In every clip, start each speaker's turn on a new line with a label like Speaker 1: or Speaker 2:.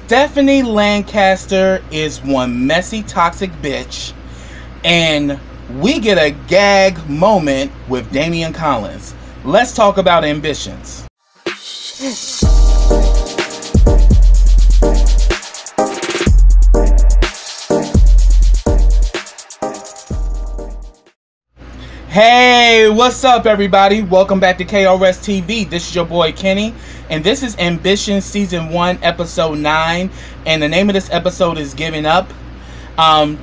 Speaker 1: Stephanie Lancaster is one messy, toxic bitch, and we get a gag moment with Damian Collins. Let's talk about ambitions. Hey, what's up, everybody? Welcome back to KRS TV. This is your boy Kenny, and this is Ambition Season 1, Episode 9, and the name of this episode is Giving Up.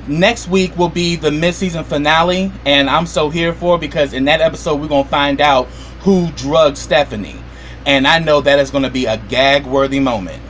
Speaker 1: Next week will be the mid-season finale, and I'm so here for it because in that episode we're going to find out who drugged Stephanie, and I know that is going to be a gag-worthy moment.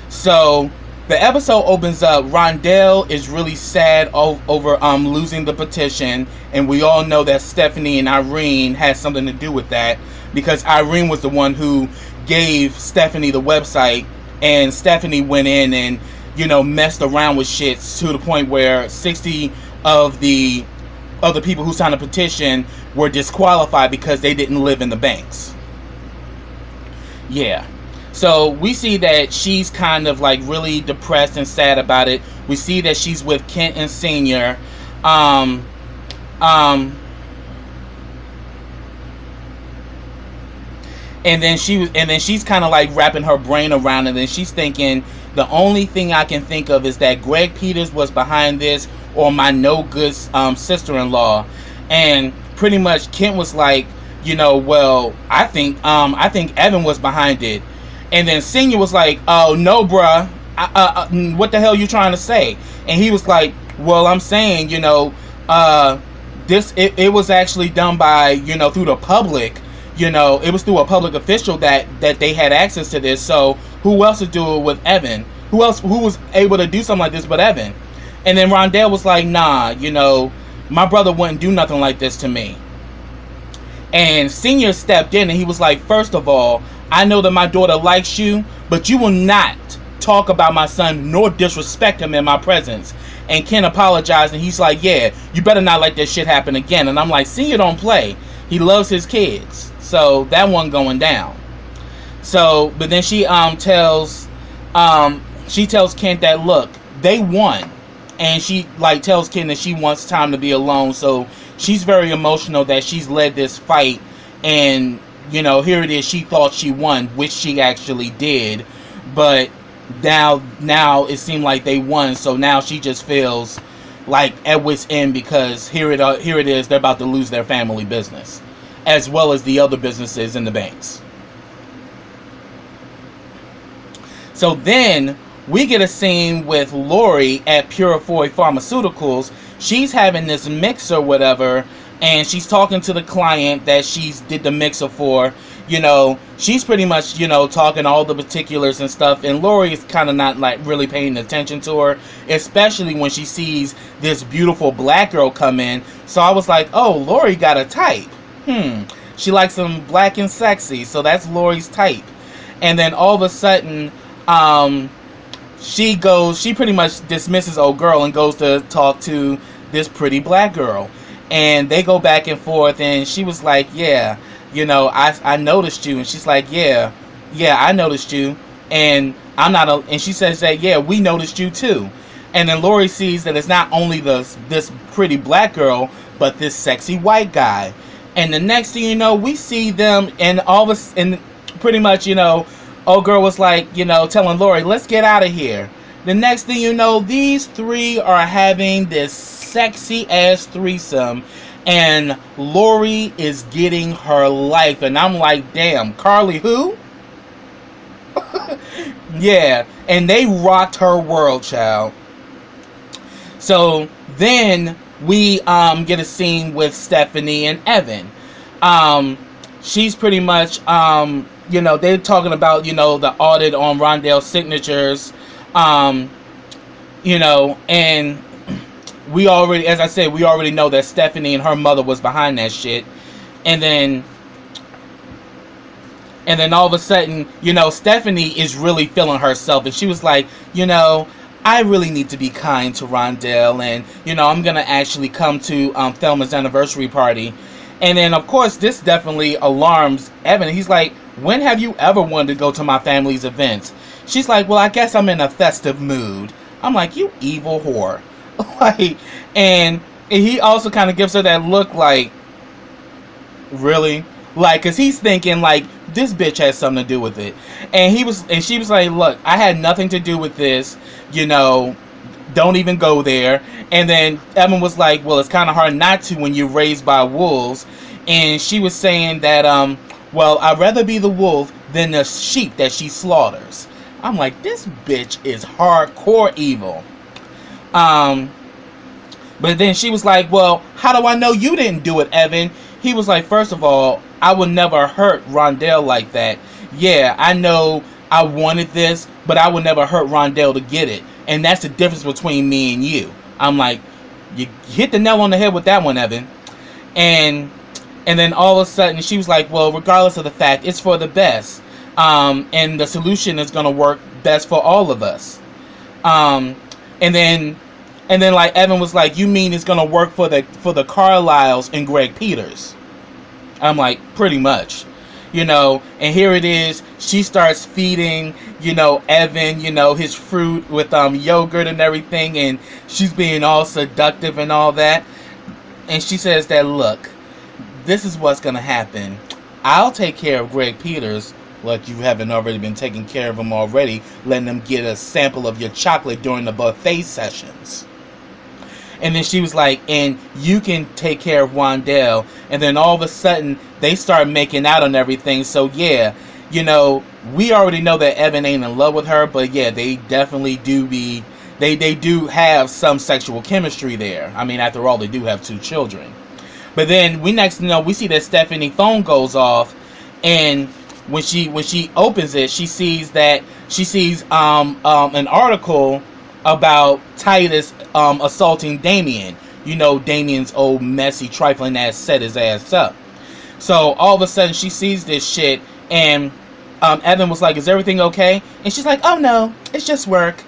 Speaker 1: So the episode opens up. Rondell is really sad over losing the petition, and we all know that Stephanie and Irene had something to do with that because Irene was the one who gave Stephanie the website, and Stephanie went in and, you know, messed around with shit to the point where 60 of the people who signed a petition were disqualified because they didn't live in the banks. Yeah. So we see that she's kind of like really depressed and sad about it. We see that she's with Kent and Senior. And then she's kind of like wrapping her brain around it, and then she's thinking the only thing I can think of is that Greg Peters was behind this, or my no good sister-in-law. And pretty much Kent was like, you know, well, I think Evan was behind it. And then Senior was like, oh, no, bruh. What the hell you trying to say? And he was like, well, I'm saying, you know, it was actually done by, you know, through the public. You know, it was through a public official that they had access to this. So who else would do it with Evan? Who was able to do something like this but Evan? And then Rondell was like, nah, you know, my brother wouldn't do nothing like this to me. And Senior stepped in and he was like, first of all, I know that my daughter likes you, but you will not talk about my son nor disrespect him in my presence. And Ken apologized, and he's like, yeah, you better not let this shit happen again. And I'm like, Senior don't play. He loves his kids. So that one going down. So, but then she tells Kent that, look, they won. And she like tells Ken that she wants time to be alone. So she's very emotional that she's led this fight, and you know, here it is, she thought she won, which she actually did, but now it seemed like they won, so now she just feels like at wit's end because here it is, they're about to lose their family business, as well as the other businesses in the banks. So then we get a scene with Lori at Purifoy Pharmaceuticals. She's having this mix or whatever, and she's talking to the client that she's did the mixer for. You know, she's pretty much, you know, talking all the particulars and stuff, and Lori is kind of not like really paying attention to her, especially when she sees this beautiful black girl come in. So I was like, oh, Lori got a type. She likes them black and sexy, so that's Lori's type. And then all of a sudden, she pretty much dismisses old girl and goes to talk to this pretty black girl. And they go back and forth, and she was like, yeah, you know, I noticed you. And she's like, yeah, I noticed you. And and she says that, yeah, we noticed you too. And then Lori sees that it's not only this pretty black girl, but this sexy white guy. And the next thing you know, we see them, and pretty much, you know, old girl was like, you know, telling Lori, let's get out of here. The next thing you know, these three are having this sexy ass threesome, and Lori is getting her life, and I'm like, damn, Carly who? Yeah, and they rocked her world, child. So then we get a scene with Stephanie and Evan. She's pretty much you know, they're talking about, you know, the audit on Rondell's signatures, you know, and we already, as I said, we already know that Stephanie and her mother was behind that shit. And then all of a sudden, you know, Stephanie is really feeling herself, and she was like, you know, I really need to be kind to Rondell, and, you know, I'm going to actually come to Thelma's anniversary party. And then, of course, this definitely alarms Evan. He's like, when have you ever wanted to go to my family's events? She's like, well, I guess I'm in a festive mood. I'm like, you evil whore. Like, and he also kind of gives her that look like, really? Like, because he's thinking, like, this bitch has something to do with it. And she was like, look, I had nothing to do with this, you know, don't even go there. And then Evan was like, well, it's kind of hard not to when you're raised by wolves. And she was saying that, well, I'd rather be the wolf than the sheep that she slaughters. I'm like, this bitch is hardcore evil. But then she was like, well, how do I know you didn't do it, Evan? He was like, first of all, I would never hurt Rondell like that. Yeah, I know I wanted this, but I would never hurt Rondell to get it. And that's the difference between me and you. I'm like, you hit the nail on the head with that one, Evan. And then all of a sudden, she was like, well, regardless of the fact, it's for the best. And the solution is going to work best for all of us. And then like Evan was like, you mean it's going to work for the Carlisles and Greg Peters? I'm like, pretty much. You know, and here it is. She starts feeding, you know, Evan, you know, his fruit with yogurt and everything. And she's being all seductive and all that. And she says that, look, this is what's going to happen. I'll take care of Greg Peters, like you haven't already been taking care of him already, letting them get a sample of your chocolate during the buffet sessions. And then she was like, and you can take care of Wandell. And then all of a sudden, they start making out on everything. So yeah, you know, we already know that Evan ain't in love with her. But yeah, they definitely do be, they do have some sexual chemistry there. I mean, after all, they do have 2 children. But then we next know, we see that Stephanie phone goes off. And when she opens it, she sees an article about Titus assaulting Damien. You know, Damien's old messy trifling ass set his ass up. So all of a sudden she sees this shit, and Evan was like, is everything okay? And she's like, oh no, it's just work.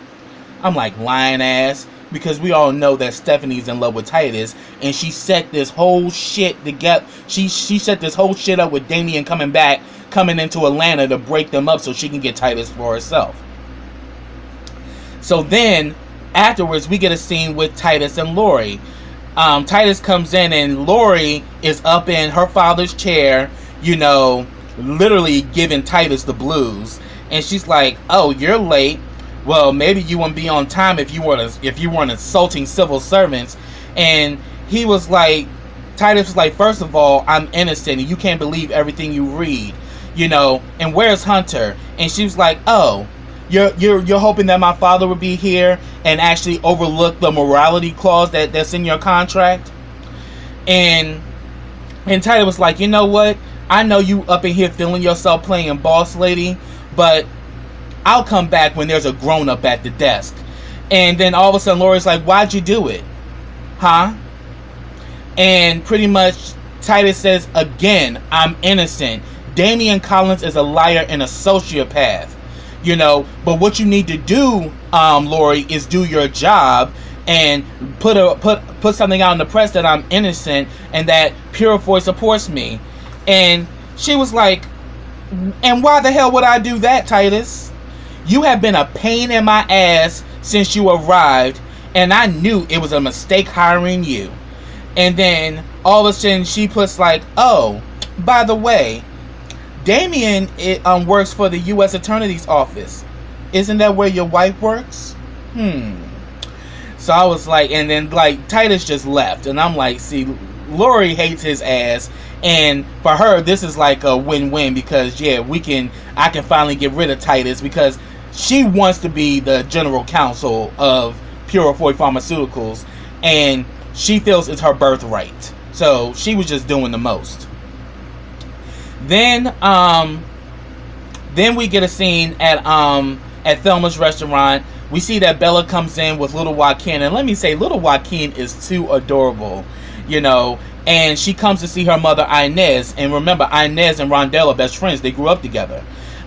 Speaker 1: I'm like, lying ass, because we all know that Stephanie's in love with Titus, and she set this whole shit together. She set this whole shit up with Damien coming into Atlanta to break them up so she can get Titus for herself. So then, afterwards, we get a scene with Titus and Lori. Titus comes in, and Lori is up in her father's chair, you know, literally giving Titus the blues. And she's like, oh, you're late. Well, maybe you wouldn't be on time if you weren't insulting civil servants. And he was like, Titus was like, first of all, I'm innocent, and you can't believe everything you read, you know, and where's Hunter? And she was like, oh, You're hoping that my father would be here and actually overlook the morality clause that's in your contract? And Titus was like, you know what? I know you up in here feeling yourself playing boss lady, but I'll come back when there's a grown-up at the desk. And then all of a sudden Lori's like, why'd you do it? Huh? And pretty much Titus says, again, I'm innocent. Damian Collins is a liar and a sociopath. You know, but what you need to do, Lori, is do your job and put something out in the press that I'm innocent and that Purifoy supports me. And she was like, and why the hell would I do that, Titus? You have been a pain in my ass since you arrived, and I knew it was a mistake hiring you. And then all of a sudden she puts like, oh, by the way, Damien works for the U.S. Attorney's Office. Isn't that where your wife works? So I was like, and then like Titus just left, and I'm like, see, Lori hates his ass, and for her this is like a win-win, because yeah, I can finally get rid of Titus, because she wants to be the general counsel of Purifoy Pharmaceuticals, and she feels it's her birthright. So she was just doing the most. Then we get a scene at Thelma's restaurant. We see that Bella comes in with little Joaquin, and let me say, little Joaquin is too adorable, you know. And she comes to see her mother Inez, and remember, Inez and Rondell are best friends. They grew up together.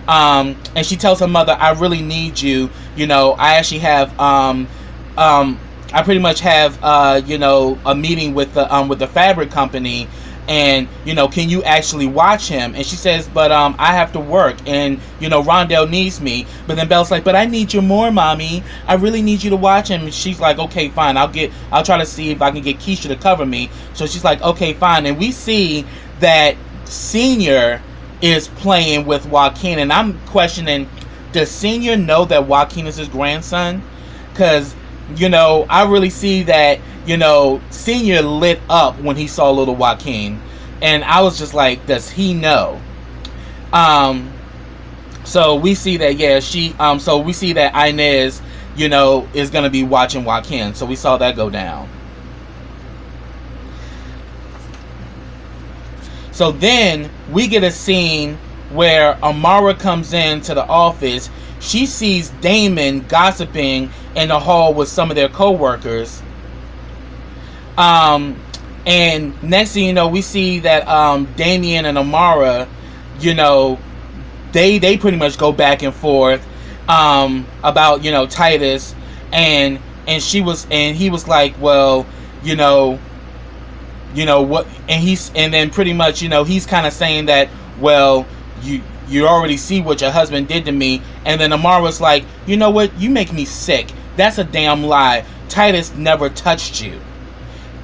Speaker 1: And she tells her mother, "I really need you. You know, I actually have I pretty much have you know, a meeting with the fabric company." and can you actually watch him? And she says, but I have to work, and Rondell needs me. But then Bella's like, but I need you more, mommy. I really need you to watch him. And she's like, okay, fine, I'll try to see if I can get Keisha to cover me. So she's like, okay, fine. And we see that Senior is playing with Joaquin, and I'm questioning, does Senior know that Joaquin is his grandson? Because I really see that Senior lit up when he saw little Joaquin, and I was just like, does he know? So we see that so we see that Inez is gonna be watching Joaquin. So we saw that go down. So then we get a scene where Amara comes into the office. She sees Damon gossiping in the hall with some of their co-workers. And next thing you know, we see that Damien and Amara, they pretty much go back and forth about Titus, and he was like, well, what, and then pretty much he's kind of saying that, well, you already see what your husband did to me. And then Amara's like, you know what, you make me sick. That's a damn lie. Titus never touched you.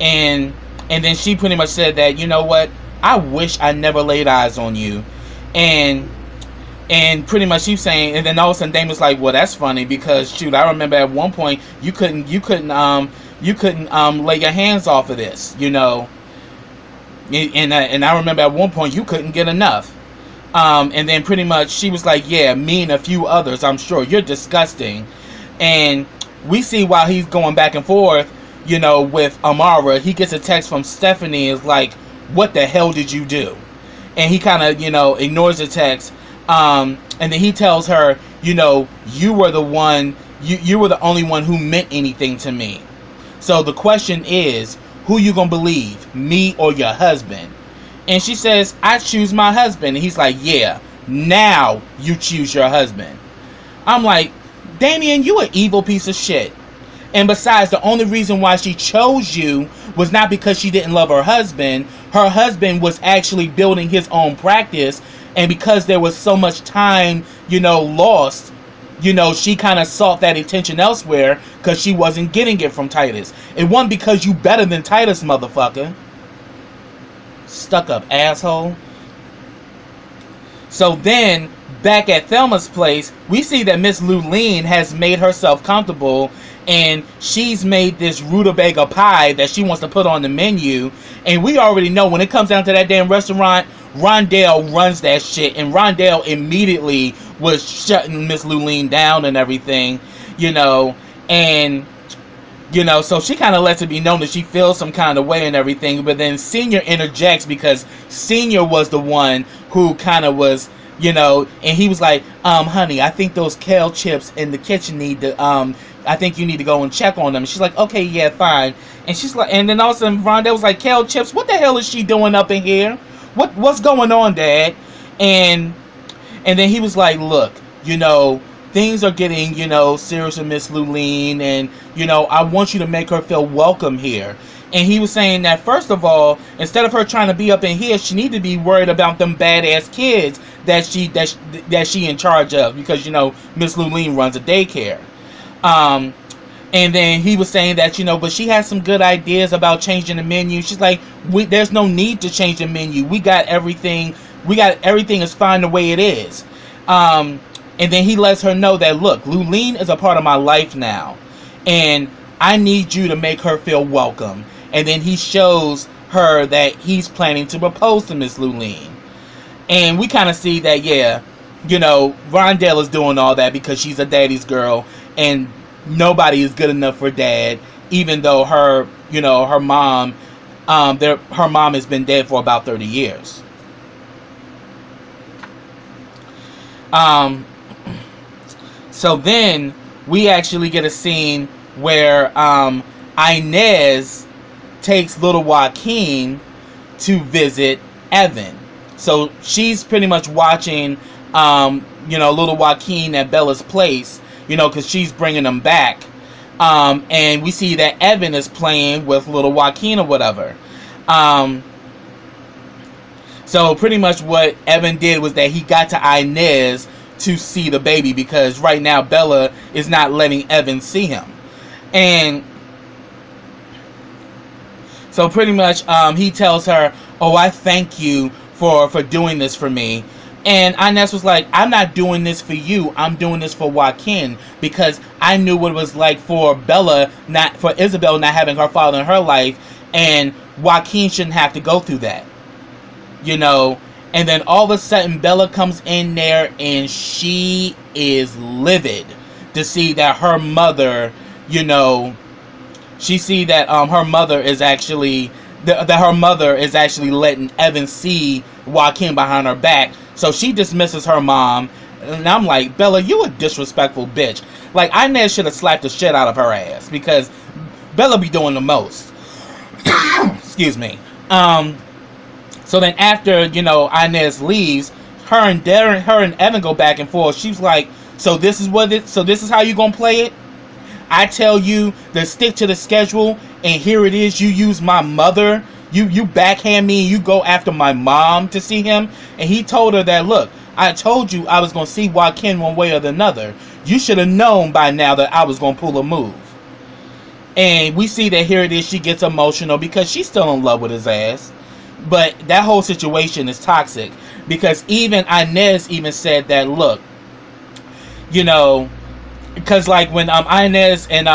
Speaker 1: And then she pretty much said that, you know what, I wish I never laid eyes on you. And pretty much she's saying, and then all of a sudden Damon's like, well, that's funny, because shoot, I remember at one point you couldn't lay your hands off of this, and I remember at one point you couldn't get enough. And then pretty much she was like, yeah, me and a few others, I'm sure. You're disgusting. And we see while he's going back and forth, with Amara, he gets a text from Stephanie. Is like, what the hell did you do? And he kind of, ignores the text. And then he tells her, you were the one, you were the only one who meant anything to me. So the question is, who you gonna believe, me or your husband? And she says, I choose my husband. And he's like, yeah, now you choose your husband. I'm like, Damien, you an evil piece of shit. And besides, the only reason why she chose you was not because she didn't love her husband. Her husband was actually building his own practice. And because there was so much time, lost, she kind of sought that attention elsewhere because she wasn't getting it from Titus. It wasn't because you better than Titus, motherfucker. Stuck up asshole. So then, back at Thelma's place, we see that Miss Luline has made herself comfortable, and she's made this rutabaga pie that she wants to put on the menu. And we already know when it comes down to that damn restaurant, Rondell runs that shit, and Rondell immediately was shutting Miss Luline down and everything, and so she kind of lets it be known that she feels some kind of way and everything. But then Senior interjects, because Senior was the one who kind of was, and he was like, honey, I think those kale chips in the kitchen need to, I think you need to go and check on them. And she's like, okay, yeah, fine. And she's like, and then all of a sudden Rondell was like, kale chips, what the hell is she doing up in here? What's going on, Dad? And then he was like, look, things are getting, serious with Miss Luline, and, I want you to make her feel welcome here. And he was saying that, first of all, instead of her trying to be up in here, she need to be worried about them badass kids that she in charge of, because, Miss Luline runs a daycare. And then he was saying that, but she has some good ideas about changing the menu. She's like, there's no need to change the menu. We got everything is fine the way it is. And then he lets her know that, look, Luline is a part of my life now, and I need you to make her feel welcome. And then he shows her that he's planning to propose to Miss Luline. And we kind of see that, yeah, Rondell is doing all that because she's a daddy's girl, and nobody is good enough for Dad, even though her mom has been dead for about 30 years. So then we actually get a scene where Inez takes little Joaquin to visit Evan. So she's pretty much watching little Joaquin at Bella's place, because she's bringing him back. And we see that Evan is playing with little Joaquin or whatever. So pretty much what Evan did was that he got to Inez to see the baby, because right now Bella is not letting Evan see him. And so pretty much he tells her, oh, I thank you for doing this for me. And Inez was like, I'm not doing this for you. I'm doing this for Joaquin, because I knew what it was like for Isabel not having her father in her life, and Joaquin shouldn't have to go through that. You know, and then all of a sudden Bella comes in there and she is livid to see that her mother, you know, she see that her mother is actually letting Evan see Joaquin behind her back. So she dismisses her mom, and I'm like, Bella, you a disrespectful bitch. Like, Inez should have slapped the shit out of her ass, because Bella be doing the most. Excuse me. So then after, you know, Inez leaves, her and Evan go back and forth. She's like, so this is how you gonna play it? I tell you to stick to the schedule, and here it is, you use my mother, you backhand me, and you go after my mom to see him. And he told her that, look, I told you I was gonna see Joaquin one way or the other. You should have known by now that I was gonna pull a move. And we see that here it is, she gets emotional because she's still in love with his ass. But that whole situation is toxic, because even Inez even said that, look, you know, because like when Inez and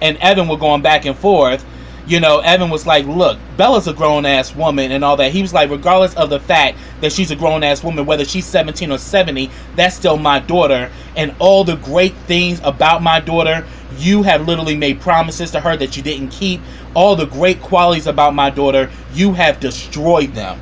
Speaker 1: Evan were going back and forth, you know, Evan was like, look, Bella's a grown-ass woman and all that. He was like, regardless of the fact that she's a grown-ass woman, whether she's 17 or 70, that's still my daughter. And all the great things about my daughter, you have literally made promises to her that you didn't keep. All the great qualities about my daughter, you have destroyed them.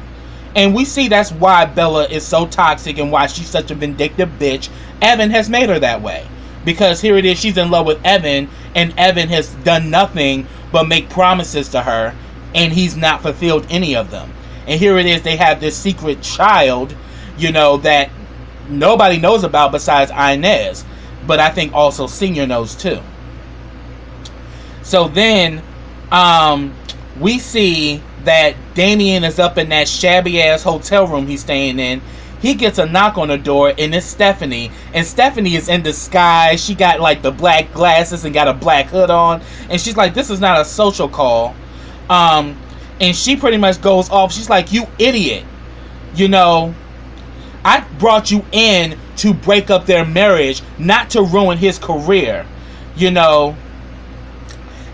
Speaker 1: And we see that's why Bella is so toxic and why she's such a vindictive bitch. Evan has made her that way. Because here it is, she's in love with Evan, and Evan has done nothing but make promises to her, and he's not fulfilled any of them. And here it is, they have this secret child, you know, that nobody knows about besides Inez. But I think also Senior knows too. So then, we see that Damien is up in that shabby-ass hotel room he's staying in. He gets a knock on the door, and it's Stephanie. And Stephanie is in disguise. She got, like, the black glasses and got a black hood on. And she's like, this is not a social call. And she pretty much goes off. She's like, you idiot. You know, I brought you in to break up their marriage, not to ruin his career. You know.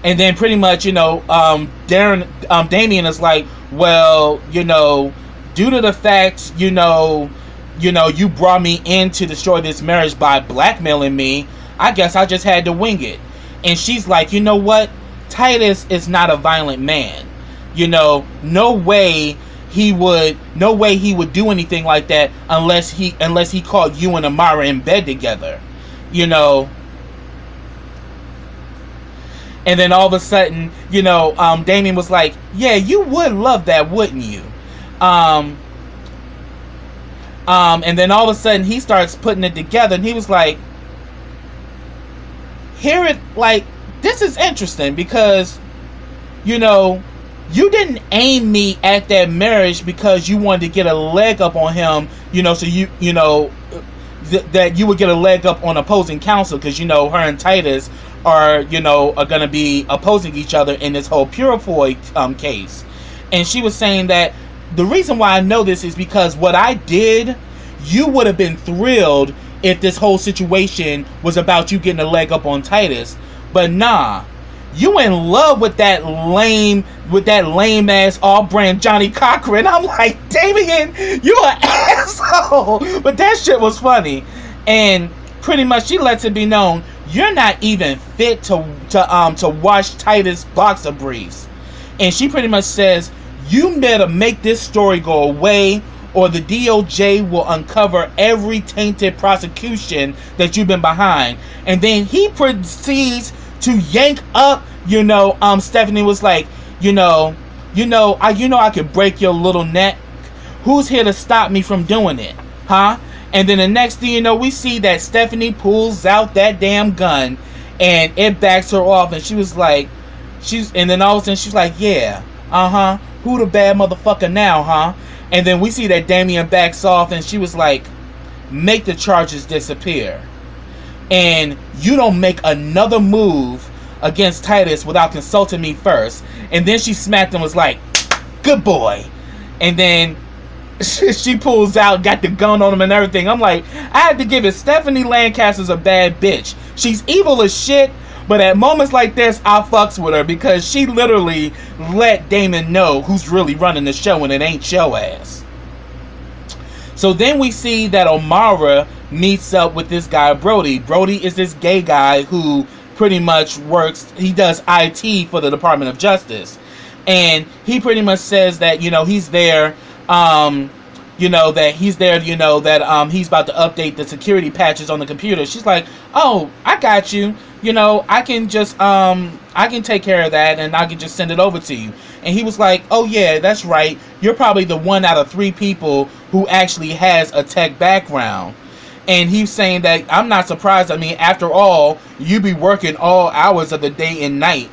Speaker 1: And then pretty much, you know, Damien is like, well, you know, due to the fact, you know, you brought me in to destroy this marriage by blackmailing me, I guess I just had to wing it. And she's like, you know what? Titus is not a violent man. You know, no way he would do anything like that unless he caught you and Amara in bed together. You know. And then all of a sudden, you know, Damien was like, yeah, you would love that, wouldn't you? And then all of a sudden he starts putting it together, and he was like, this is interesting, because, you know, you didn't aim me at that marriage because you wanted to get a leg up on him, you know, so you know, that you would get a leg up on opposing counsel, because, you know, her and Titus are going to be opposing each other in this whole Purifoy case. And she was saying that the reason why I know this is because what I did, you would have been thrilled if this whole situation was about you getting a leg up on Titus. But nah, you in love with that lame ass all-brand Johnny Cochran. I'm like, Damien, you an asshole. But that shit was funny. And pretty much she lets it be known, you're not even fit to wash Titus boxer briefs. And she pretty much says, you better make this story go away, or the DOJ will uncover every tainted prosecution that you've been behind. And then he proceeds to yank up, you know, Stephanie was like, I could break your little neck. Who's here to stop me from doing it? Huh? And then the next thing you know, we see that Stephanie pulls out that damn gun, and it backs her off, and she was like, and then all of a sudden she's like, yeah, who the bad motherfucker now, huh? And then we see that Damien backs off, and she was like, make the charges disappear. And you don't make another move against Titus without consulting me first. And then she smacked him, was like, good boy. And then she pulls out, got the gun on him and everything. I'm like, I had to give it. Stephanie Lancaster's a bad bitch. She's evil as shit, but at moments like this, I fucks with her because she literally let Damon know who's really running the show, and it ain't show ass. So then we see that Omara meets up with this guy, Brody. Brody is this gay guy who pretty much works, he does IT for the Department of Justice. And he pretty much says that, you know, he's there, you know, that he's there, you know, that he's about to update the security patches on the computer. She's like, oh, I got you. You know, I can just, I can take care of that, and I can just send it over to you. And he was like, oh yeah, that's right. You're probably the 1 out of 3 people who actually has a tech background. And he's saying that, I'm not surprised. I mean, after all, you be working all hours of the day and night.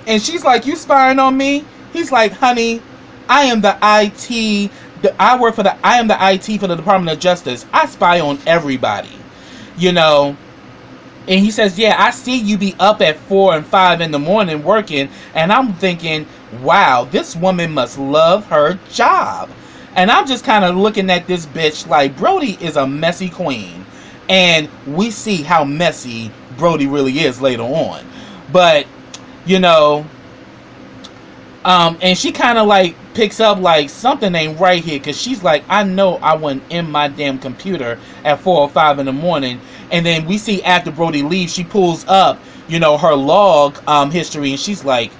Speaker 1: And she's like, you spying on me? He's like, honey, I am the IT, I am the IT for the Department of Justice. I spy on everybody, you know. And he says, yeah, I see you be up at 4 and 5 in the morning working. And I'm thinking, wow, this woman must love her job. And I'm just kind of looking at this bitch like, Brody is a messy queen. And we see how messy Brody really is later on. But, you know, and she kind of like picks up like something ain't right here, because she's like, I know I wasn't in my damn computer at 4 or 5 in the morning. And then we see after Brody leaves, she pulls up, you know, her log history, and she's like,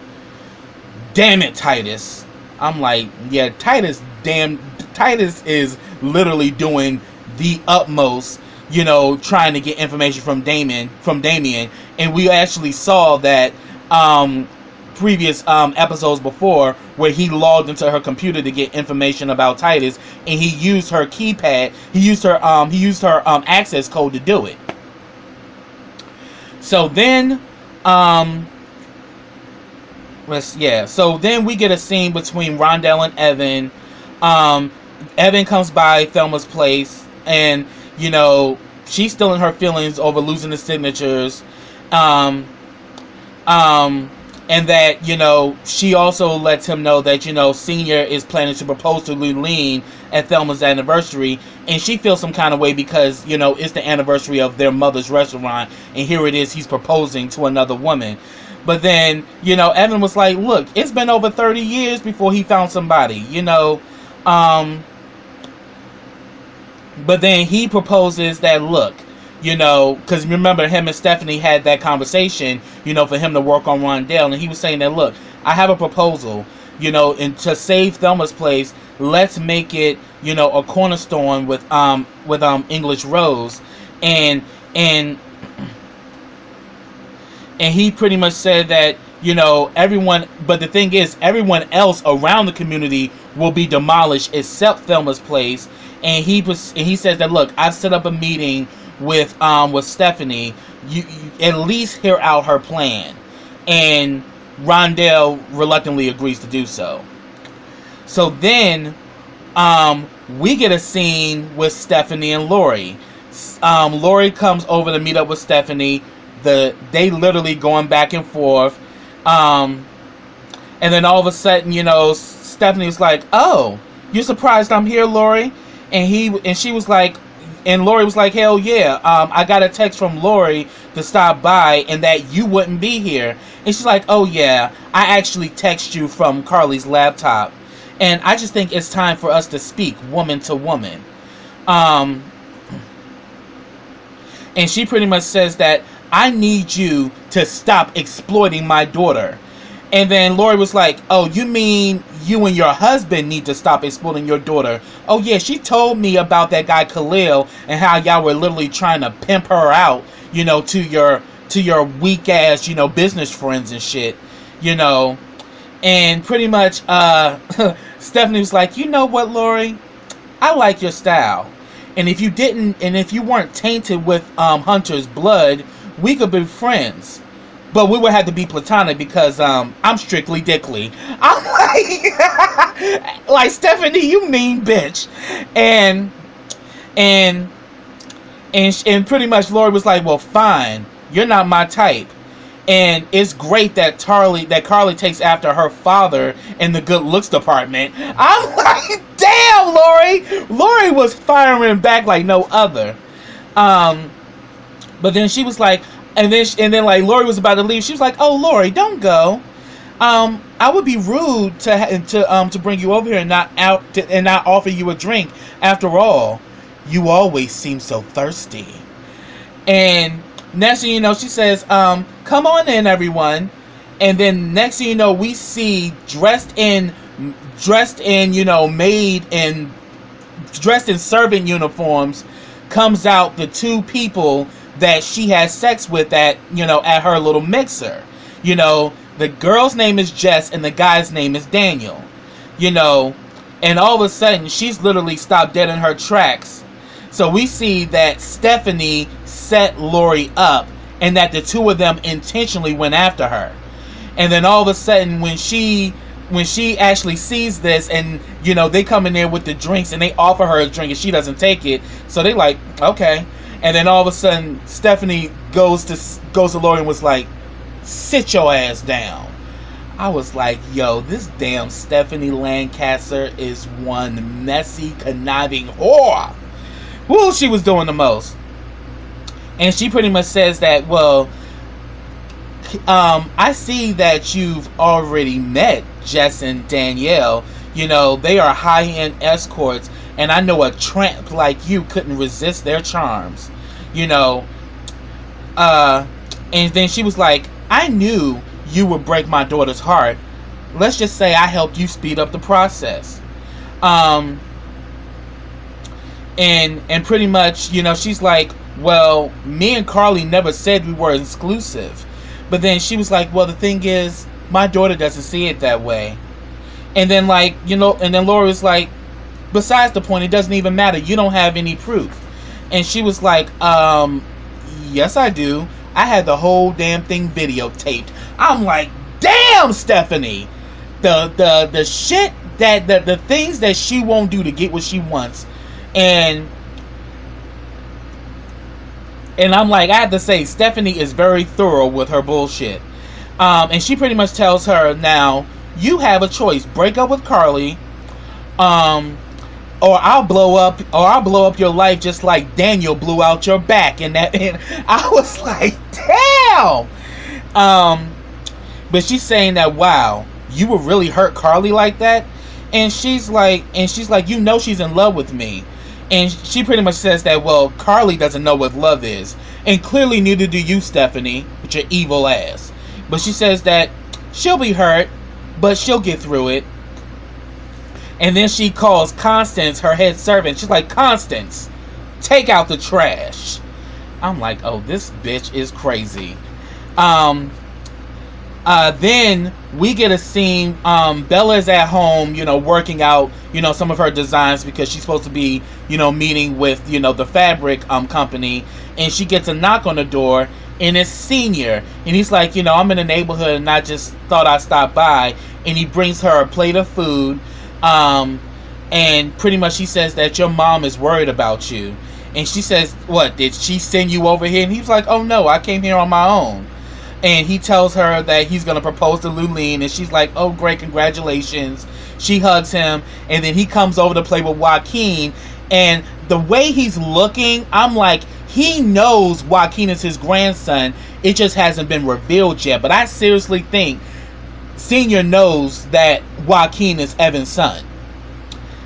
Speaker 1: damn it, Titus. I'm like, yeah, Titus is literally doing the utmost, you know, trying to get information from Damien. And we actually saw that previous episodes before, where he logged into her computer to get information about Titus, and he used her keypad, he used her access code to do it. So then so then we get a scene between Rondell and Evan. Evan comes by Thelma's place, and you know, she's still in her feelings over losing the signatures. And that, you know, she also lets him know that, you know, Senior is planning to propose to Lulene at Thelma's anniversary. And she feels some kind of way because, you know, it's the anniversary of their mother's restaurant. And here it is, he's proposing to another woman. But then, you know, Evan was like, look, it's been over 30 years before he found somebody, you know. But then he proposes that, look, you know, because remember, him and Stephanie had that conversation, you know, for him to work on Rondell. And he was saying that, look, I have a proposal, you know, and to save Thelma's place, let's make it, you know, a cornerstone with English Rose. And he pretty much said that, you know, everyone, but the thing is, everyone else around the community will be demolished except Thelma's place. And he says that, look, I've set up a meeting with Stephanie. You at least hear out her plan. And Rondell reluctantly agrees to do so. So then we get a scene with Stephanie and Lori. Lori comes over to meet up with Stephanie. They literally going back and forth. And then all of a sudden, you know, Stephanie's like, oh, you're surprised I'm here, Lori? And she was like, and Lori was like, hell yeah, I got a text from Lori to stop by and that you wouldn't be here. And she's like, oh yeah, I actually text you from Carly's laptop. And I just think it's time for us to speak woman to woman. And she pretty much says that I need you to stop exploiting my daughter. And then Lori was like, oh, you mean you and your husband need to stop exploiting your daughter? Oh yeah, she told me about that guy Khalil and how y'all were literally trying to pimp her out, you know, to your weak ass, you know, business friends and shit, you know. And pretty much Stephanie was like, you know what, Lori? I like your style. And if you weren't tainted with Hunter's blood, we could be friends. but we would have to be platonic because I'm strictly dickly. I'm like Stephanie, you mean bitch. And pretty much Lori was like, well, fine, you're not my type. And it's great that Carly takes after her father in the good looks department. I'm like, damn, Lori. Lori was firing back like no other. But then she was like, and then like Lori was about to leave. She was like, oh, Lori, don't go. I would be rude to bring you over here and not offer you a drink. After all, you always seem so thirsty. And next thing you know, she says, come on in, everyone. And then next thing you know, we see dressed in servant uniforms comes out the two people that she has sex with at her little mixer. The girl's name is Jess and the guy's name is Daniel. And all of a sudden she's literally stopped dead in her tracks. So we see that Stephanie set Lori up and that the two of them intentionally went after her. And then all of a sudden when she actually sees this and they come in there with the drinks and they offer her a drink and she doesn't take it, so they like, okay. And then all of a sudden Stephanie goes to Lori and was like, sit your ass down. I was like, yo, this damn Stephanie Lancaster is one messy, conniving whore. Woo, she was doing the most. And she pretty much says that, well, I see that you've already met Jess and Danielle. They are high-end escorts, and I know a tramp like you couldn't resist their charms. And then she was like, I knew you would break my daughter's heart. Let's just say I helped you speed up the process. And pretty much, she's like, well, me and Carly never said we were exclusive. But then she was like, well, the thing is, my daughter doesn't see it that way. And then and then Laura was like, besides the point, it doesn't even matter. You don't have any proof. And she was like, yes, I do. I had the whole damn thing videotaped. I'm like, damn, Stephanie. The shit that the things that she won't do to get what she wants. And I'm like, I have to say, Stephanie is very thorough with her bullshit. And she pretty much tells her, now, you have a choice. Break up with Carly, or I'll blow up your life just like Daniel blew out your back. And I was like, damn. But she's saying that, wow, you would really hurt Carly like that? And she's like, she's in love with me. And she pretty much says that, well, Carly doesn't know what love is. And clearly neither do you, Stephanie, with your evil ass. But she says that she'll be hurt, but she'll get through it. And then she calls Constance, her head servant. She's like, Constance, take out the trash. I'm like, oh, this bitch is crazy. Then we get a scene. Bella's at home, working out, some of her designs because she's supposed to be, meeting with, the fabric company. And she gets a knock on the door, and it's Senior. And he's like, I'm in the neighborhood and I just thought I'd stop by. And he brings her a plate of food. And pretty much she says that your mom is worried about you. And she says, what, did she send you over here? And he's like, oh no, I came here on my own. And he tells her that he's going to propose to Lulene. And she's like, oh, great, congratulations. She hugs him. And then he comes over to play with Joaquin. And the way he's looking, I'm like, he knows Joaquin is his grandson. It just hasn't been revealed yet. But I seriously think Senior knows that Joaquin is Evan's son.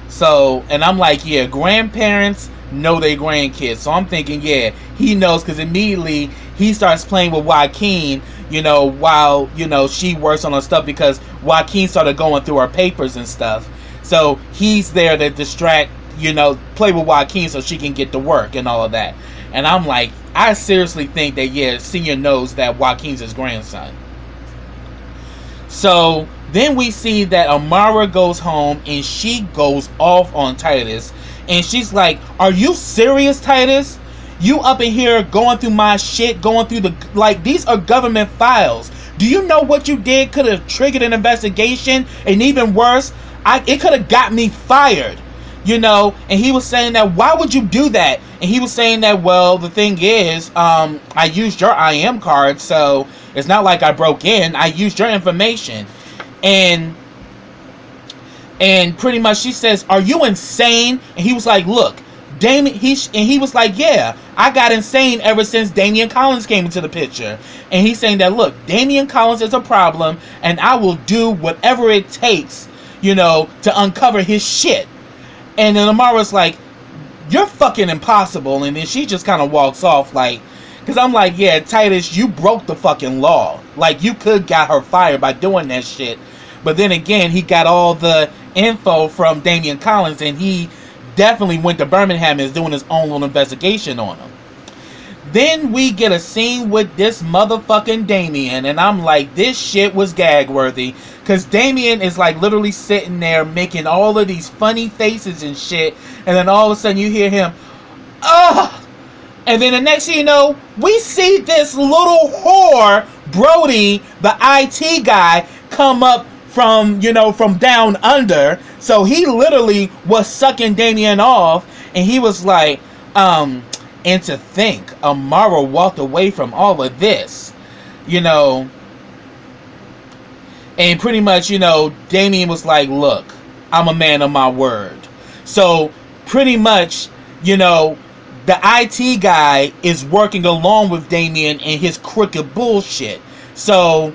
Speaker 1: So, and I'm like, yeah, grandparents know their grandkids. So I'm thinking, yeah, he knows, because immediately he starts playing with Joaquin, while, she works on her stuff, because Joaquin started going through her papers and stuff. So he's there to distract, play with Joaquin so she can get to work and all of that. And I'm like, I seriously think that, yeah, Senior knows that Joaquin's his grandson. So then we see that Amara goes home and she goes off on Titus. And she's like, are you serious, Titus? You up in here going through my shit, going through the, like, these are government files. Do you know what you did could have triggered an investigation? And even worse, it could have got me fired, you know? And he was saying that, why would you do that? And he was saying that, well, the thing is, I used your IM card, so it's not like I broke in. I used your information. And pretty much she says, are you insane? And he was like, look, Damien, he was like, yeah, I got insane ever since Damian Collins came into the picture. And he's saying that, look, Damian Collins is a problem, and I will do whatever it takes, you know, to uncover his shit. And then Amara's like, you're fucking impossible. And then she just kind of walks off, like, because I'm like, yeah, Titus, you broke the fucking law. Like, you could got her fired by doing that shit. But then again, he got all the info from Damian Collins, and he definitely went to Birmingham and is doing his own little investigation on him. Then we get a scene with this motherfucking Damien, and I'm like, this shit was gag worthy, because Damien is like literally sitting there making all of these funny faces and shit, and then all of a sudden you hear him, ugh, and then the next thing you know, we see this little whore, Brody, the IT guy, come up from, you know, from down under. So he literally was sucking Damien off, and he was like, and to think Amara walked away from all of this, you know, and pretty much, you know, Damien was like, look, I'm a man of my word. So pretty much, you know, the IT guy is working along with Damien and his crooked bullshit. So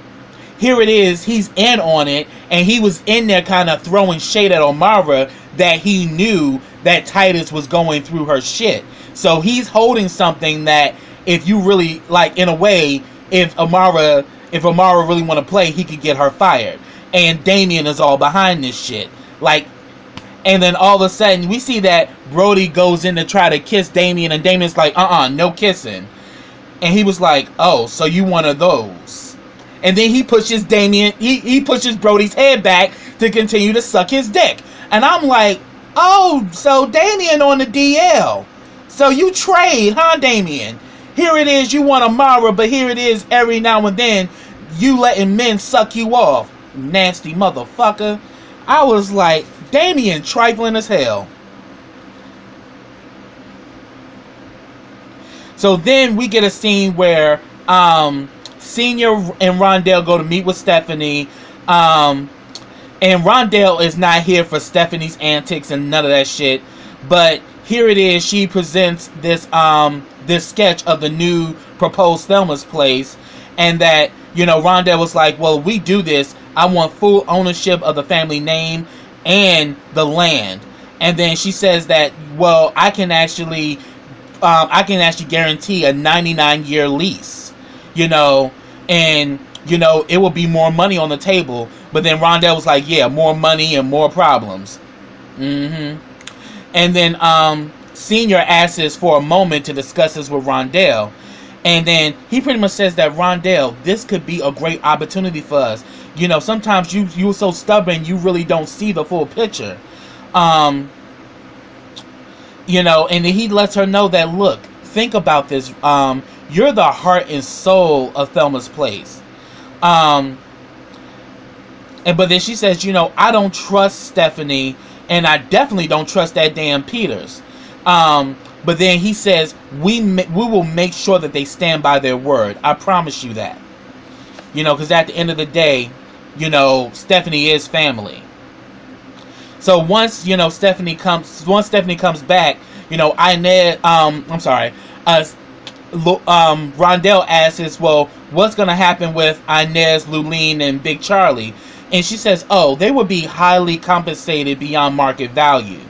Speaker 1: here it is, he's in on it, and he was in there kind of throwing shade at Amara that he knew that Titus was going through her shit. So he's holding something that, if you really, like, in a way, if Amara really want to play, he could get her fired. And Damien is all behind this shit. Like, and then all of a sudden, we see that Brody goes in to try to kiss Damien, and Damien's like, no kissing. And he was like, oh, so you one of those. And then he pushes he pushes Brody's head back to continue to suck his dick. And I'm like, oh, so Damien on the DL. So you trade, huh, Damien? Here it is, you want Amara, but here it is, every now and then, you letting men suck you off. Nasty motherfucker. I was like, Damien trifling as hell. So then we get a scene where, Senior and Rondell go to meet with Stephanie, and Rondell is not here for Stephanie's antics and none of that shit. But here it is, she presents this this sketch of the new proposed Thelma's place, and that, you know, Rondell was like, well, if we do this, I want full ownership of the family name and the land. And then she says that, well, I can actually guarantee a 99-year lease, you know, and, you know, it will be more money on the table. But then Rondell was like, yeah, more money and more problems. And then Senior asks for a moment to discuss this with Rondell. And then he pretty much says that, Rondell, this could be a great opportunity for us. You know, sometimes you're so stubborn, you really don't see the full picture. You know, and then he lets her know that, look, think about this. You're the heart and soul of Thelma's place. But then she says, you know, I don't trust Stephanie, and I definitely don't trust that damn Peters. But then he says, we will make sure that they stand by their word. I promise you that. You know, because at the end of the day, you know, Stephanie is family. So once, you know, Stephanie comes back, you know, Rondell asks, well, what's going to happen with Inez, Lulene, and Big Charlie? And she says, oh, they would be highly compensated beyond market value.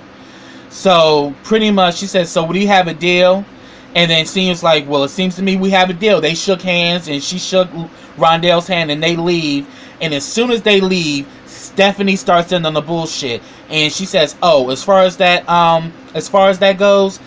Speaker 1: So pretty much she says, so do you have a deal? And then Senior's like, well, it seems to me we have a deal. They shook hands, and she shook Rondell's hand, and they leave. And as soon as they leave, Stephanie starts in on the bullshit, and she says, oh, as far as that goes,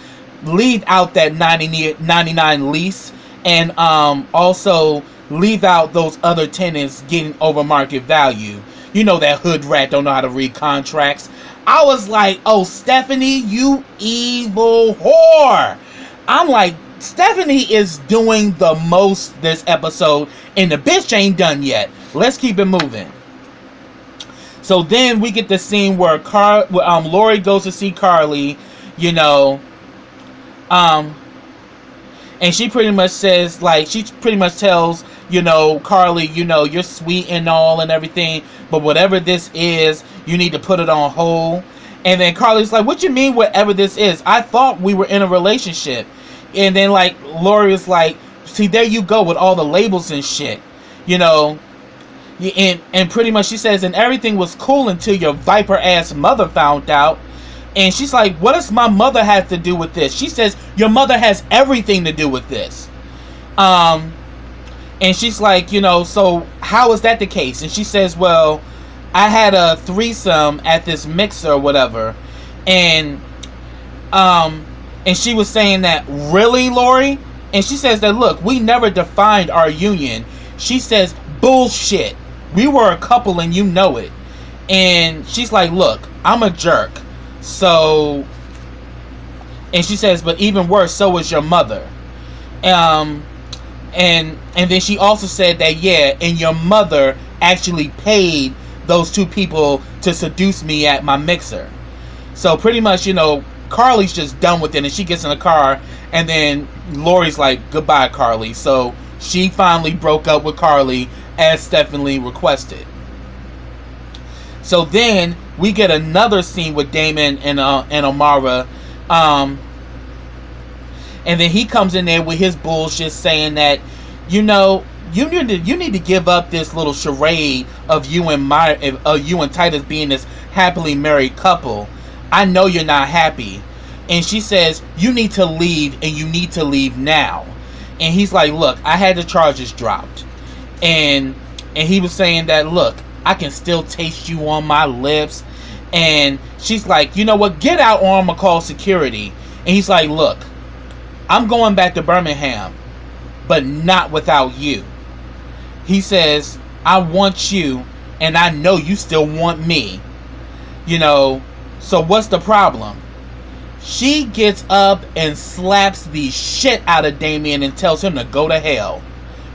Speaker 1: leave out that 99 lease, and also leave out those other tenants getting over market value. You know that hood rat don't know how to read contracts. I was like, oh, Stephanie, you evil whore. I'm like, Stephanie is doing the most this episode, and the bitch ain't done yet. Let's keep it moving. So then we get the scene where Lori goes to see Carly, you know, and she pretty much says, like, she pretty much tells, you know, Carly, you know, you're sweet and all and everything, but whatever this is, you need to put it on hold. And then Carly's like, what you mean whatever this is? I thought we were in a relationship. And then, like, Lori is like, see, there you go with all the labels and shit, you know. And pretty much she says, and everything was cool until your viper ass mother found out. And she's like, what does my mother have to do with this? She says, your mother has everything to do with this. And she's like, you know, so how is that the case? And she says, well, I had a threesome at this mixer or whatever. And she was saying that, really, Lori? And she says that, look, we never defined our union. She says, bullshit. We were a couple and you know it. And she's like, look, I'm a jerk. So, and she says, but even worse, so is your mother. And then she also said that, yeah, and your mother actually paid those two people to seduce me at my mixer. So pretty much, you know, Carly's just done with it, and she gets in the car, and then Lori's like, goodbye, Carly. So she finally broke up with Carly as Stephanie requested. So then we get another scene with Damon and Amara, and then he comes in there with his bullshit saying that, you know, you need to give up this little charade of you and Titus being this happily married couple. I know you're not happy. And she says, you need to leave, and you need to leave now. And he's like, look, I had the charges dropped. And he was saying that, look, I can still taste you on my lips. And she's like, you know what, get out or I'm gonna call security. And he's like, look, I'm going back to Birmingham, but not without you. He says, I want you, and I know you still want me. You know, so what's the problem? She gets up and slaps the shit out of Damien and tells him to go to hell.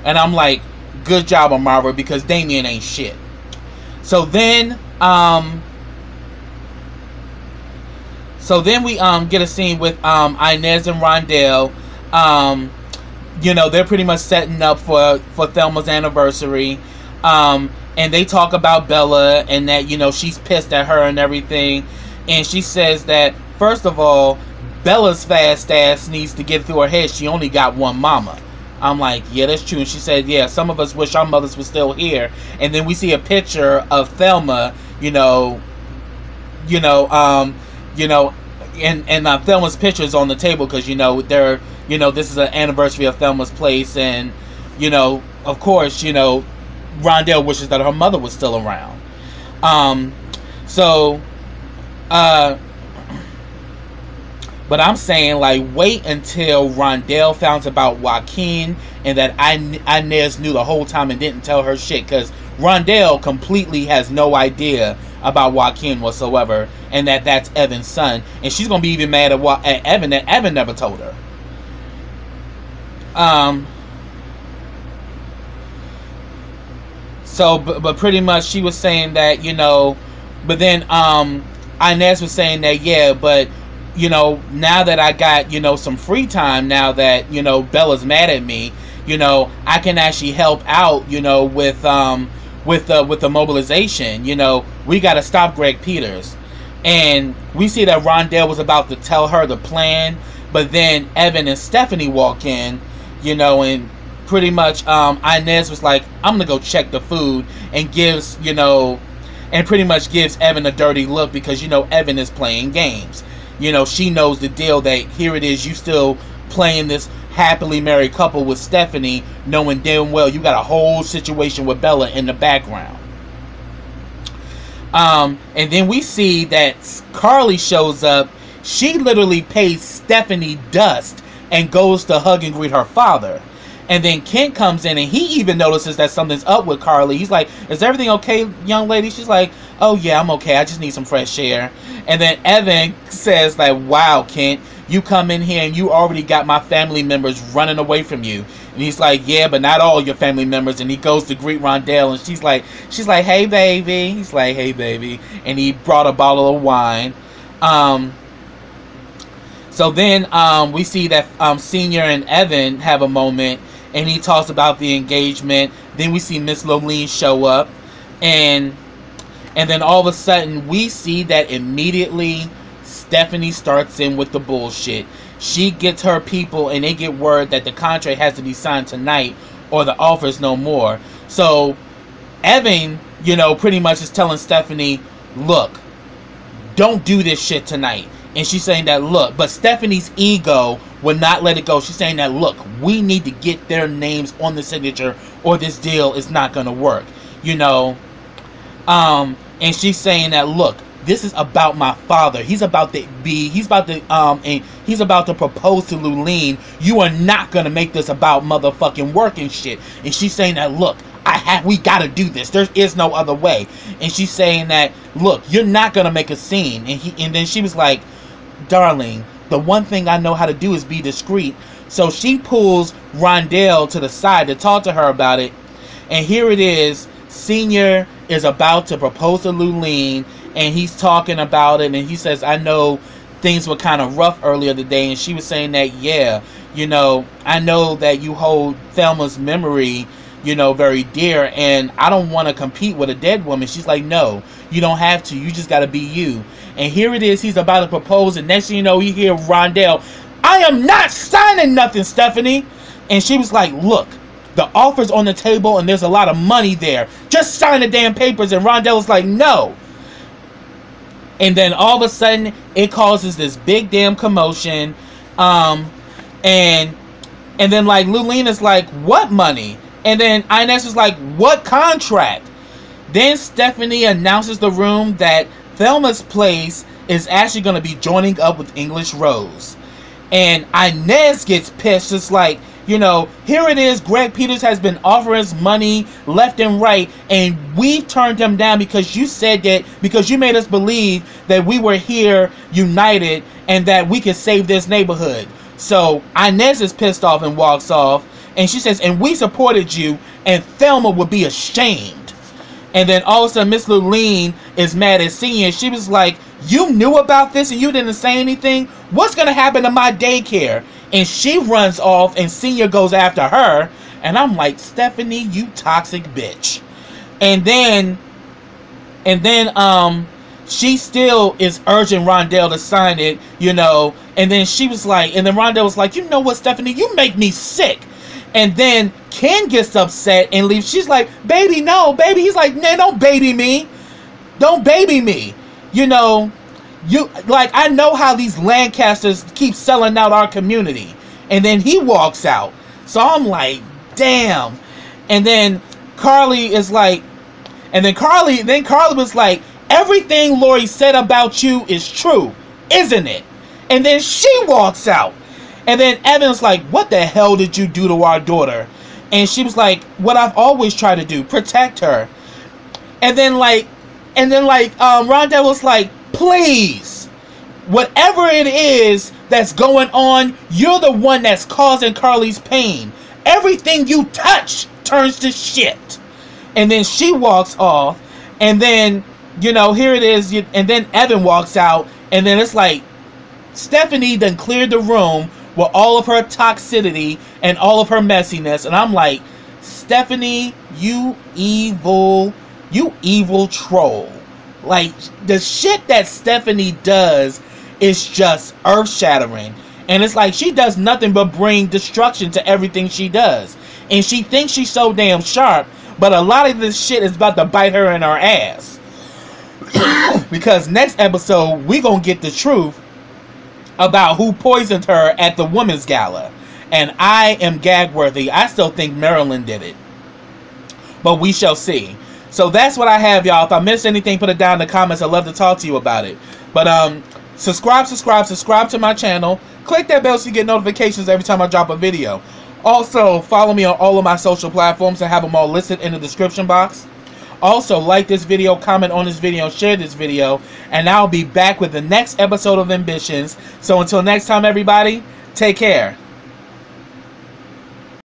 Speaker 1: And I'm like, good job, Amara, because Damien ain't shit. So then we get a scene with Inez and Rondell. You know, they're pretty much setting up for Thelma's anniversary. And they talk about Bella and that, you know, she's pissed at her and everything. And she says that, first of all, Bella's fast ass needs to get through her head she only got one mama. I'm like, yeah, that's true. And she said, yeah, some of us wish our mothers were still here. And then we see a picture of Thelma, and Thelma's picture is on the table because, you know, this is an anniversary of Thelma's place. And, you know, of course, you know, Rondell wishes that her mother was still around. But I'm saying, like, wait until Rondell finds about Joaquin and that Inez knew the whole time and didn't tell her shit. Because Rondell completely has no idea about Joaquin whatsoever. And that's Evan's son. And she's going to be even mad at Evan that Evan never told her. But pretty much she was saying that, you know, but then Inez was saying that, yeah, but, you know, now that I got, you know, some free time, now that, you know, Bella's mad at me, you know, I can actually help out, you know, with the mobilization. You know, we got to stop Greg Peters. And we see that Rondell was about to tell her the plan, but then Evan and Stephanie walk in, you know, and pretty much Inez was like, I'm gonna go check the food, and gives, you know, and pretty much gives Evan a dirty look because, you know, Evan is playing games. You know, she knows the deal that here it is, you still playing this happily married couple with Stephanie, knowing damn well you got a whole situation with Bella in the background. And then we see that Carly shows up. She literally pays Stephanie dust and goes to hug and greet her father. And then Kent comes in and he even notices that something's up with Carly. He's like, is everything okay, young lady? She's like, oh yeah, I'm okay. I just need some fresh air. And then Evan says like, wow, Kent, you come in here and you already got my family members running away from you. And he's like, yeah, but not all your family members. And he goes to greet Rondell, and she's like, hey, baby. He's like, hey, baby. And he brought a bottle of wine. So then we see that Senior and Evan have a moment, and he talks about the engagement. Then we see Miss Lolene show up, and then all of a sudden we see that immediately Stephanie starts in with the bullshit. She gets her people, and they get word that the contract has to be signed tonight or the offer's no more. So Evan, you know, pretty much is telling Stephanie, look, don't do this shit tonight. And she's saying that, look, but Stephanie's ego would not let it go. She's saying that, look, we need to get their names on the signature or this deal is not going to work, you know. And she's saying that, look, this is about my father. He's about to propose to Lulene. You are not going to make this about motherfucking work and shit. And she's saying that, look, we got to do this. There is no other way. And she's saying that, look, you're not going to make a scene. And then she was like, darling, the one thing I know how to do is be discreet. So she pulls Rondell to the side to talk to her about it. And here it is. Senior is about to propose to Lulene, and he's talking about it, and he says, I know things were kind of rough earlier today. And she was saying that, yeah, you know, I know that you hold Thelma's memory, you know, very dear, and I don't want to compete with a dead woman. She's like, no, you don't have to. You just got to be you. And here it is. He's about to propose, and next thing you know, you hear Rondell, I am not signing nothing, Stephanie. And she was like, look, the offer's on the table, and there's a lot of money there. Just sign the damn papers. And Rondell was like, no. And then all of a sudden, it causes this big damn commotion. And then, like, Lulena's like, what money? And then Inez is like, what contract? Then Stephanie announces the room that Thelma's place is actually going to be joining up with English Rose. And Inez gets pissed. It's like, you know, here it is. Greg Peters has been offering us money left and right, and we turned him down because you said that, because you made us believe that we were here united and that we could save this neighborhood. So Inez is pissed off and walks off, and she says, and we supported you, and Thelma would be ashamed. And then all of a sudden Miss Lulene is mad at Senior. She was like, you knew about this and you didn't say anything? What's going to happen to my daycare? And she runs off, and Senior goes after her. And I'm like, Stephanie, you toxic bitch. And then she still is urging Rondell to sign it, you know. And then she was like, and then Rondell was like, you know what, Stephanie, you make me sick. And then Ken gets upset and leaves. She's like, baby, no, baby. He's like, nah, don't baby me. Don't baby me. You know, like, I know how these Lancasters keep selling out our community. And then he walks out. So I'm like, damn. And then Carly is like, Carly was like, everything Lori said about you is true, isn't it? And then she walks out. And then Evan's like, what the hell did you do to our daughter? And she was like, what I've always tried to do, protect her. And then Rondell was like, please, whatever it is that's going on, you're the one that's causing Carly's pain. Everything you touch turns to shit. And then she walks off. And then, you know, here it is. And then Evan walks out. And then it's like, Stephanie done cleared the room with all of her toxicity and all of her messiness. And I'm like, Stephanie, you evil troll. Like, the shit that Stephanie does is just earth-shattering. And it's like, she does nothing but bring destruction to everything she does. And she thinks she's so damn sharp, but a lot of this shit is about to bite her in her ass. Because next episode, we gonna get the truth about who poisoned her at the women's gala. And I am gag-worthy. I still think Marilyn did it. But we shall see. So that's what I have, y'all. If I missed anything, put it down in the comments. I'd love to talk to you about it. But subscribe to my channel. Click that bell so you get notifications every time I drop a video. Also, follow me on all of my social platforms. I have them all listed in the description box. Also, like this video, comment on this video, share this video, and I'll be back with the next episode of Ambitions. So until next time, everybody, take care.